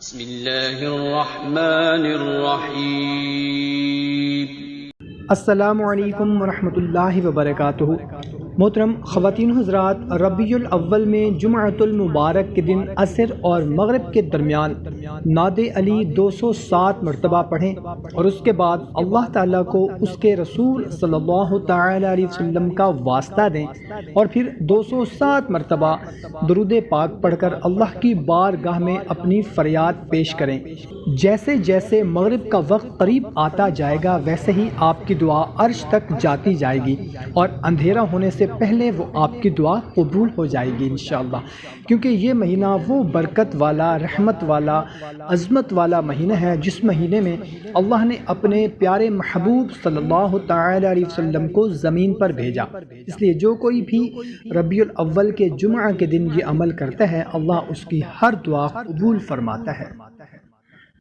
بسم اللہ الرحمن الرحیم۔ السلام علیکم ورحمۃ اللہ وبرکاتہ۔ محترم خواتین حضرات، ربیع الاول میں جمعۃ المبارک کے دن عصر اور مغرب کے درمیان نعت علی 207 مرتبہ پڑھیں اور اس کے بعد اللہ تعالیٰ کو اس کے رسول صلی اللہ تعالی علیہ وسلم کا واسطہ دیں اور پھر 207 مرتبہ درود پاک پڑھ کر اللہ کی بارگاہ میں اپنی فریاد پیش کریں۔ جیسے جیسے مغرب کا وقت قریب آتا جائے گا ویسے ہی آپ کی دعا عرش تک جاتی جائے گی اور اندھیرا ہونے سے پہلے وہ آپ کی دعا قبول ہو جائے گی انشاءاللہ، کیونکہ یہ مہینہ وہ برکت والا، رحمت والا، عظمت والا مہینہ ہے جس مہینے میں اللہ نے اپنے پیارے محبوب صلی اللہ تعالی علیہ وسلم کو زمین پر بھیجا۔ اس لیے جو کوئی بھی ربیع الاول کے جمعہ کے دن یہ عمل کرتا ہے اللہ اس کی ہر دعا قبول فرماتا ہے۔